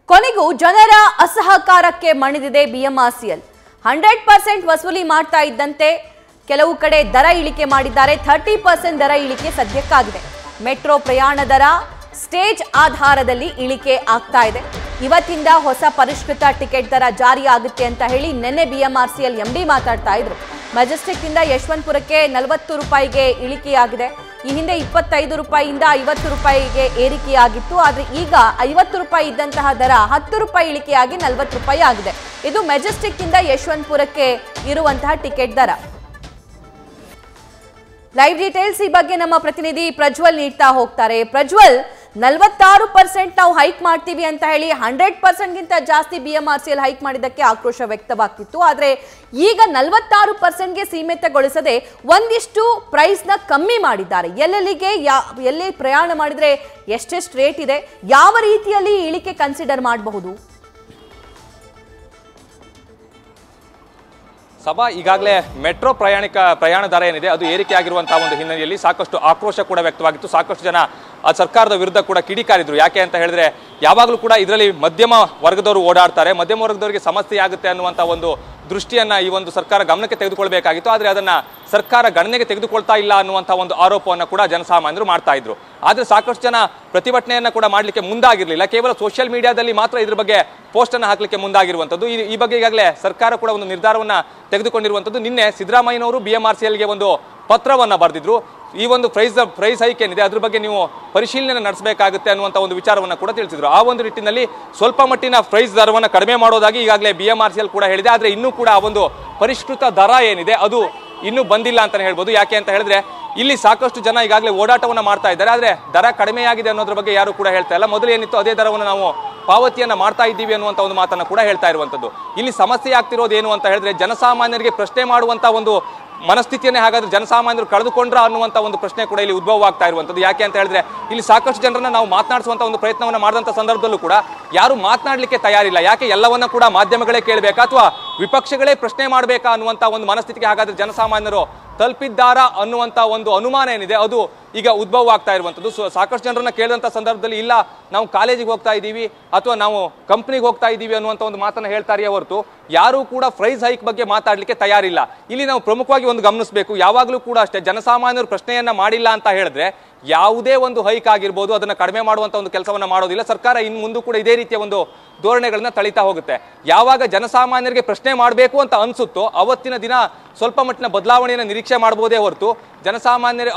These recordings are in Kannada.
ಕೊನೆಗೂ ಜನರ ಅಸಹಕಾರಕ್ಕೆ ಮಣಿದಿದೆ ಬಿಎಂಆರ್ಸಿಎಲ್ 100% ವಸೂಲಿ ಮಾಡ್ತಾ ಇದ್ದಂತೆ ಕೆಲವು ಕಡೆ ದರ ಇಳಿಕೆ ಮಾಡಿದ್ದಾರೆ 30% ದರ ಇಳಿಕೆ ಸದ್ಯಕ್ಕಾಗಿದೆ ಮೆಟ್ರೋ ಪ್ರಯಾಣ ದರ ಸ್ಟೇಜ್ ಆಧಾರದಲ್ಲಿ ಇಳಿಕೆ ಆಗ್ತಾ ಇದೆ ಇವತ್ತಿಂದ ಹೊಸ ಪರಿಷ್ಕೃತ ಟಿಕೆಟ್ ದರ ಜಾರಿ ಆಗುತ್ತೆ ಅಂತ ಹೇಳಿ ನೆನ್ನೆ ಬಿಎಂಆರ್ಸಿಎಲ್ ಎಂಡಿ ಮಾತಾಡ್ತಾ ಇದ್ರು ಮೆಜೆಸ್ಟಿಕ್ ಇಂದ ಯಶವಂತಪುರಕ್ಕೆ 40 ರೂಪಾಯಿಗೆ ಇಳಿಕೆಯಾಗಿದೆ ಈ ಹಿಂದೆ 25 ರೂಪಾಯಿಯಿಂದ 50 ರೂಪಾಯಿಗೆ ಏರಿಕೆಯಾಗಿತ್ತು ಆದರೆ ಈಗ 50 ರೂಪಾಯಿ ಇದ್ದಂತಹ ದರ 10 ರೂಪಾಯಿ ಇಳಿಕೆಯಾಗಿ 40 ರೂಪಾಯಿ ಆಗಿದೆ ಇದು ಮೆಜೆಸ್ಟಿಕ್ ಇಂದ ಯಶವಂತಪುರಕ್ಕೆ ಇರುವಂತಹ ಟಿಕೆಟ್ ದರ ಲೈವ್ ಡೀಟೇಲ್ಸ್ ಈ ಬಗ್ಗೆ ನಮ್ಮ ಪ್ರತಿನಿಧಿ ಪ್ರಜ್ವಲ್ ನೀಡ್ತಾ ಹೋಗ್ತಾರೆ ಪ್ರಜ್ವಲ್ 46% ನಾವು ಹೈಕ್ ಮಾಡ್ತೀವಿ ಅಂತ ಹೇಳಿ 100% ಗಿಂತ ಜಾಸ್ತಿ ಬಿಎಂಆರ್ಸಿಎಲ್ ಹೈಕ್ ಮಾಡಿದ್ದಕ್ಕೆ ಆಕ್ರೋಶ ವ್ಯಕ್ತವಾಗ್ತಿತ್ತು ಆದರೆ ಈಗ 46% ಗೆ ಸೀಮಿತಗೊಳಿಸದೆ ಒಂದಿಷ್ಟು ಪ್ರೈಸ್ ನ ಕಮ್ಮಿ ಮಾಡಿದ್ದಾರೆ ಎಲ್ಲೆಲ್ಲಿಗೆ ಎಲ್ಲಿ ಪ್ರಯಾಣ ಮಾಡಿದ್ರೆ ಎಷ್ಟೆಷ್ಟು ರೇಟ್ ಇದೆ ಯಾವ ರೀತಿಯಲ್ಲಿ ಇಳಿಕೆ ಕನ್ಸಿಡರ್ ಮಾಡಬಹುದು ಸಭಾ ಈಗಾಗಲೇ ಮೆಟ್ರೋ ಪ್ರಯಾಣ ದರ ಏನಿದೆ ಅದು ಏರಿಕೆ ಆಗಿರುವಂತಹ ಒಂದು ಹಿನ್ನೆಲೆಯಲ್ಲಿ ಸಾಕಷ್ಟು ಆಕ್ರೋಶ ಕೂಡ ವ್ಯಕ್ತವಾಗಿತ್ತು ಸಾಕಷ್ಟು ಜನ ಆ ಸರ್ಕಾರದ ವಿರುದ್ಧ ಕೂಡ ಕಿಡಿಕಾರಿದ್ರು ಯಾಕೆ ಅಂತ ಹೇಳಿದ್ರೆ ಯಾವಾಗಲೂ ಕೂಡ ಇದರಲ್ಲಿ ಮಧ್ಯಮ ವರ್ಗದವರು ಓಡಾಡ್ತಾರೆ ಮಧ್ಯಮ ವರ್ಗದವರಿಗೆ ಸಮಸ್ಯೆ ಆಗುತ್ತೆ ಅನ್ನುವಂಥ ಒಂದು ದೃಷ್ಟಿಯನ್ನ ಈ ಒಂದು ಸರ್ಕಾರ ಗಮನಕ್ಕೆ ತೆಗೆದುಕೊಳ್ಬೇಕಾಗಿತ್ತು ಆದರೆ ಅದನ್ನ ಸರ್ಕಾರ ಗಣನೆಗೆ ತೆಗೆದುಕೊಳ್ತಾ ಇಲ್ಲ ಅನ್ನುವಂಥ ಒಂದು ಆರೋಪವನ್ನು ಕೂಡ ಜನಸಾಮಾನ್ಯರು ಮಾಡ್ತಾ ಇದ್ರು ಆದ್ರೆ ಸಾಕಷ್ಟು ಜನ ಪ್ರತಿಭಟನೆಯನ್ನ ಕೂಡ ಮಾಡಲಿಕ್ಕೆ ಮುಂದಾಗಿರಲಿಲ್ಲ ಕೇವಲ ಸೋಷಿಯಲ್ ಮೀಡಿಯಾದಲ್ಲಿ ಮಾತ್ರ ಇದ್ರ ಬಗ್ಗೆ ಪೋಸ್ಟ್ ಅನ್ನು ಹಾಕಲಿಕ್ಕೆ ಮುಂದಾಗಿರುವಂಥದ್ದು ಈ ಬಗ್ಗೆ ಈಗಾಗಲೇ ಸರ್ಕಾರ ಕೂಡ ಒಂದು ನಿರ್ಧಾರವನ್ನ ತೆಗೆದುಕೊಂಡಿರುವಂಥದ್ದು ನಿನ್ನೆ ಸಿದ್ದರಾಮಯ್ಯನವರು ಬಿಎಂಆರ್ಸಿಎಲ್ಗೆ ಒಂದು ಪತ್ರವನ್ನ ಬರೆದಿದ್ರು ಈ ಒಂದು ಪ್ರೈಸ್ ಹೈಕ್ ಏನಿದೆ ಅದ್ರ ಬಗ್ಗೆ ನೀವು ಪರಿಶೀಲನೆ ನಡೆಸಬೇಕಾಗುತ್ತೆ ಅನ್ನುವಂಥ ಒಂದು ವಿಚಾರವನ್ನು ಕೂಡ ತಿಳಿಸಿದ್ರು ಆ ಒಂದು ನಿಟ್ಟಿನಲ್ಲಿ ಸ್ವಲ್ಪ ಮಟ್ಟಿನ ಪ್ರೈಸ್ ದರವನ್ನು ಕಡಿಮೆ ಮಾಡೋದಾಗಿ ಈಗಾಗಲೇ ಬಿಎಂಆರ್ಸಿಎಲ್ ಕೂಡ ಹೇಳಿದೆ ಆದರೆ ಇನ್ನೂ ಕೂಡ ಆ ಒಂದು ಪರಿಷ್ಕೃತ ದರ ಏನಿದೆ ಅದು ಇನ್ನೂ ಬಂದಿಲ್ಲ ಅಂತಾನೆ ಹೇಳ್ಬೋದು ಯಾಕೆ ಅಂತ ಹೇಳಿದ್ರೆ ಇಲ್ಲಿ ಸಾಕಷ್ಟು ಜನ ಈಗಾಗಲೇ ಓಡಾಟವನ್ನ ಮಾಡ್ತಾ ಇದ್ದಾರೆ ಆದರೆ ದರ ಕಡಿಮೆಯಾಗಿದೆ ಅನ್ನೋದ್ರ ಬಗ್ಗೆ ಯಾರು ಕೂಡ ಹೇಳ್ತಾ ಇಲ್ಲ ಮೊದಲು ಏನಿತ್ತು ಅದೇ ದರವನ್ನು ನಾವು ಪಾವತಿಯನ್ನ ಮಾಡ್ತಾ ಇದ್ದೀವಿ ಅನ್ನುವಂಥ ಒಂದು ಮಾತನ್ನ ಕೂಡ ಹೇಳ್ತಾ ಇರುವಂಥದ್ದು ಇಲ್ಲಿ ಸಮಸ್ಯೆ ಆಗ್ತಿರೋದು ಏನು ಅಂತ ಹೇಳಿದ್ರೆ ಜನಸಾಮಾನ್ಯರಿಗೆ ಪ್ರಶ್ನೆ ಮಾಡುವಂತ ಒಂದು ಮನಸ್ಥಿತಿಯನ್ನೇ ಹಾಗಾದ್ರೆ ಜನಸಾಮಾನ್ಯರು ಕಳೆದುಕೊಂಡ್ರ ಅನ್ನುವಂಥ ಒಂದು ಪ್ರಶ್ನೆ ಕೂಡ ಇಲ್ಲಿ ಉದ್ಭವ ಆಗ್ತಾ ಇರುವಂಥದ್ದು ಯಾಕೆ ಅಂತ ಹೇಳಿದ್ರೆ ಇಲ್ಲಿ ಸಾಕಷ್ಟು ಜನರನ್ನ ನಾವು ಮಾತನಾಡಿಸುವಂತ ಒಂದು ಪ್ರಯತ್ನವನ್ನ ಮಾಡಿದಂಥ ಸಂದರ್ಭದಲ್ಲೂ ಕೂಡ ಯಾರು ಮಾತನಾಡಲಿಕ್ಕೆ ತಯಾರಿಲ್ಲ ಯಾಕೆ ಎಲ್ಲವನ್ನ ಕೂಡ ಮಾಧ್ಯಮಗಳೇ ಕೇಳಬೇಕಾ ಅಥವಾ ವಿಪಕ್ಷಗಳೇ ಪ್ರಶ್ನೆ ಮಾಡಬೇಕಾ ಅನ್ನುವಂಥ ಒಂದು ಮನಸ್ಥಿತಿಗೆ ಹಾಗಾದ್ರೆ ಜನಸಾಮಾನ್ಯರು ತಲುಪಿದ್ದಾರಾ ಅನ್ನುವಂಥ ಒಂದು ಅನುಮಾನ ಏನಿದೆ ಅದು ಈಗ ಉದ್ಭವ ಆಗ್ತಾ ಇರುವಂಥದ್ದು ಸಾಕಷ್ಟು ಜನರನ್ನ ಕೇಳಿದಂಥ ಸಂದರ್ಭದಲ್ಲಿ ಇಲ್ಲ ನಾವು ಕಾಲೇಜಿಗೆ ಹೋಗ್ತಾ ಇದ್ದೀವಿ ಅಥವಾ ನಾವು ಕಂಪ್ನಿಗೆ ಹೋಗ್ತಾ ಇದ್ದೀವಿ ಅನ್ನುವಂಥ ಒಂದು ಮಾತನ್ನ ಹೇಳ್ತಾರೆಯೇ ಹೊರತು ಯಾರೂ ಕೂಡ ಪ್ರೈಸ್ ಹೈಕ್ ಬಗ್ಗೆ ಮಾತಾಡಲಿಕ್ಕೆ ತಯಾರಿಲ್ಲ ಇಲ್ಲಿ ನಾವು ಪ್ರಮುಖವಾಗಿ ಒಂದು ಗಮನಿಸಬೇಕು ಯಾವಾಗಲೂ ಕೂಡ ಅಷ್ಟೇ ಜನಸಾಮಾನ್ಯರು ಪ್ರಶ್ನೆಯನ್ನ ಮಾಡಿಲ್ಲ ಅಂತ ಹೇಳಿದ್ರೆ ಯಾವುದೇ ಒಂದು ಹೈಕ್ ಆಗಿರ್ಬೋದು ಅದನ್ನ ಕಡಿಮೆ ಮಾಡುವಂತ ಒಂದು ಕೆಲಸವನ್ನ ಮಾಡೋದಿಲ್ಲ ಸರ್ಕಾರ ಇನ್ನು ಮುಂದೆ ಕೂಡ ಇದೇ ರೀತಿಯ ಒಂದು ಧೋರಣೆಗಳನ್ನ ತಳಿತಾ ಹೋಗುತ್ತೆ ಯಾವಾಗ ಜನಸಾಮಾನ್ಯರಿಗೆ ಪ್ರಶ್ನೆ ಮಾಡಬೇಕು ಅಂತ ಅನ್ಸುತ್ತೋ ಅವತ್ತಿನ ದಿನ ಸ್ವಲ್ಪ ಮಟ್ಟಿನ ಬದಲಾವಣೆಯನ್ನು ನಿರೀಕ್ಷೆ ಮಾಡಬಹುದೇ ಹೊರತು ಜನಸಾಮಾನ್ಯರು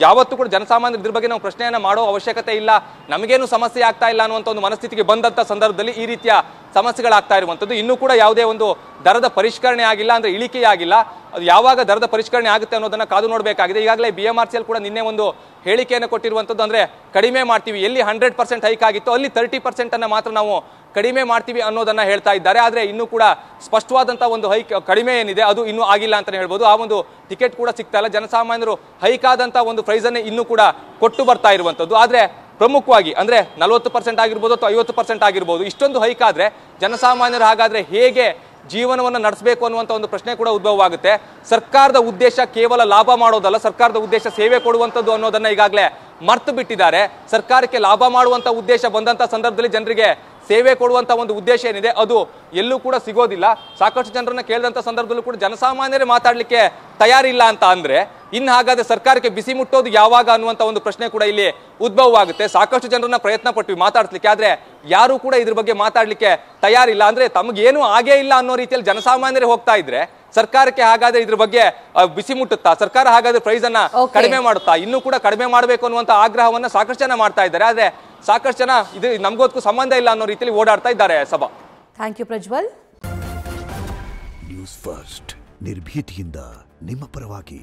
ಯಾವತ್ತೂ ಕೂಡ ಜನಸಾಮಾನ್ಯರು ಇದ್ರ ಬಗ್ಗೆ ನಾವು ಪ್ರಶ್ನೆಯನ್ನ ಮಾಡೋ ಅವಶ್ಯಕತೆ ಇಲ್ಲ ನಮಗೇನು ಸಮಸ್ಯೆ ಆಗ್ತಾ ಇಲ್ಲ ಅನ್ನುವಂಥ ಒಂದು ಮನಸ್ಥಿತಿಗೆ ಬಂದಂತ ಸಂದರ್ಭದಲ್ಲಿ ಈ ರೀತಿಯ ಸಮಸ್ಯೆಗಳಾಗ್ತಾ ಇರುವಂಥದ್ದು ಇನ್ನೂ ಕೂಡ ಯಾವುದೇ ಒಂದು ದರದ ಪರಿಷ್ಕರಣೆ ಆಗಿಲ್ಲ ಅಂದ್ರೆ ಇಳಿಕೆ ಆಗಿಲ್ಲ ಅದು ಯಾವಾಗ ದರದ ಪರಿಷ್ಕರಣೆ ಆಗುತ್ತೆ ಅನ್ನೋದನ್ನ ಕಾದು ನೋಡಬೇಕಾಗಿದೆ ಈಗಾಗಲೇ ಬಿಎಂಆರ್ಸಿಎಲ್ ಕೂಡ ನಿನ್ನೆ ಒಂದು ಹೇಳಿಕೆಯನ್ನು ಕೊಟ್ಟಿರುವಂಥದ್ದು ಅಂದ್ರೆ ಕಡಿಮೆ ಮಾಡ್ತೀವಿ ಎಲ್ಲಿ 100% ಹೈಕ್ ಆಗಿತ್ತು ಅಲ್ಲಿ 30% ಅನ್ನ ಮಾತ್ರ ನಾವು ಕಡಿಮೆ ಮಾಡ್ತೀವಿ ಅನ್ನೋದನ್ನ ಹೇಳ್ತಾ ಇದ್ದಾರೆ ಆದ್ರೆ ಇನ್ನೂ ಕೂಡ ಸ್ಪಷ್ಟವಾದಂತಹ ಒಂದು ಹೈಕ್ ಕಡಿಮೆ ಏನಿದೆ ಅದು ಇನ್ನೂ ಆಗಿಲ್ಲ ಅಂತಾನೆ ಹೇಳ್ಬೋದು ಆ ಒಂದು ಟಿಕೆಟ್ ಕೂಡ ಸಿಗ್ತಾ ಇಲ್ಲ ಜನಸಾಮಾನ್ಯರು ಹೈಕ್ ಆದಂತಹ ಒಂದು ಪ್ರೈಸ್ ಅನ್ನೇ ಇನ್ನೂ ಕೂಡ ಕೊಟ್ಟು ಬರ್ತಾ ಇರುವಂತದ್ದು ಆದ್ರೆ ಪ್ರಮುಖವಾಗಿ ಅಂದ್ರೆ 40% ಆಗಿರ್ಬೋದು ಅಥವಾ 50% ಆಗಿರ್ಬೋದು ಇಷ್ಟೊಂದು ಹೈಕ್ ಆದ್ರೆ ಜನಸಾಮಾನ್ಯರು ಹಾಗಾದ್ರೆ ಹೇಗೆ ಜೀವನವನ್ನು ನಡೆಸಬೇಕು ಅನ್ನುವಂಥ ಒಂದು ಪ್ರಶ್ನೆ ಕೂಡ ಉದ್ಭವವಾಗುತ್ತೆ ಸರ್ಕಾರದ ಉದ್ದೇಶ ಕೇವಲ ಲಾಭ ಮಾಡೋದಲ್ಲ ಸರ್ಕಾರದ ಉದ್ದೇಶ ಸೇವೆ ಕೊಡುವಂಥದ್ದು ಅನ್ನೋದನ್ನ ಈಗಾಗಲೇ ಮರ್ತು ಬಿಟ್ಟಿದ್ದಾರೆ ಸರ್ಕಾರಕ್ಕೆ ಲಾಭ ಮಾಡುವಂತ ಉದ್ದೇಶ ಬಂದಂತ ಸಂದರ್ಭದಲ್ಲಿ ಜನರಿಗೆ ಸೇವೆ ಕೊಡುವಂತ ಒಂದು ಉದ್ದೇಶ ಏನಿದೆ ಅದು ಎಲ್ಲೂ ಕೂಡ ಸಿಗೋದಿಲ್ಲ ಸಾಕಷ್ಟು ಜನರನ್ನ ಕೇಳಿದಂತ ಸಂದರ್ಭದಲ್ಲೂ ಕೂಡ ಜನಸಾಮಾನ್ಯರೇ ಮಾತಾಡ್ಲಿಕ್ಕೆ ತಯಾರಿಲ್ಲ ಅಂತ ಅಂದ್ರೆ ಇನ್ನು ಹಾಗಾದ್ರೆ ಸರ್ಕಾರಕ್ಕೆ ಬಿಸಿ ಮುಟ್ಟೋದು ಯಾವಾಗ ಅನ್ನುವಂತ ಒಂದು ಪ್ರಶ್ನೆ ಕೂಡ ಇಲ್ಲಿ ಉದ್ಭವವಾಗುತ್ತೆ ಸಾಕಷ್ಟು ಜನರನ್ನ ಪ್ರಯತ್ನ ಪಟ್ವಿ ಮಾತಾಡ್ಲಿಕ್ಕೆ ಆದ್ರೆ ಯಾರು ಕೂಡ ಇದ್ರ ಬಗ್ಗೆ ಮಾತಾಡ್ಲಿಕ್ಕೆ ತಯಾರಿಲ್ಲ ಅಂದ್ರೆ ತಮಗೇನು ಆಗೇ ಇಲ್ಲ ಅನ್ನೋ ರೀತಿಯಲ್ಲಿ ಜನಸಾಮಾನ್ಯರೇ ಹೋಗ್ತಾ ಇದ್ರೆ ಸರ್ಕಾರಕ್ಕೆ ಹಾಗಾದ್ರೆ ಇದ್ರ ಬಗ್ಗೆ ಬಿಸಿ ಮುಟ್ಟುತ್ತಾ ಸರ್ಕಾರ ಹಾಗಾದ್ರೆ ಪ್ರೈಸ್ ಅನ್ನ ಕಡಿಮೆ ಮಾಡುತ್ತಾ ಇನ್ನೂ ಕೂಡ ಕಡಿಮೆ ಮಾಡಬೇಕು ಅನ್ನುವಂತ ಆಗ್ರಹವನ್ನ ಸಾಕಷ್ಟು ಜನ ಮಾಡ್ತಾ ಇದ್ದಾರೆ ಆದ್ರೆ ಸಾಕಷ್ಟು ಜನ ಇದು ನಮಗೋದಕ್ಕೂ ಸಂಬಂಧ ಇಲ್ಲ ಅನ್ನೋ ರೀತಿಯಲ್ಲಿ ಓಡಾಡ್ತಾ ಇದ್ದಾರೆ ಸಭಾ thank you Prajwal News First ನಿರ್ಭೀತಿಯಿಂದ ನಿಮ್ಮ ಪರವಾಗಿ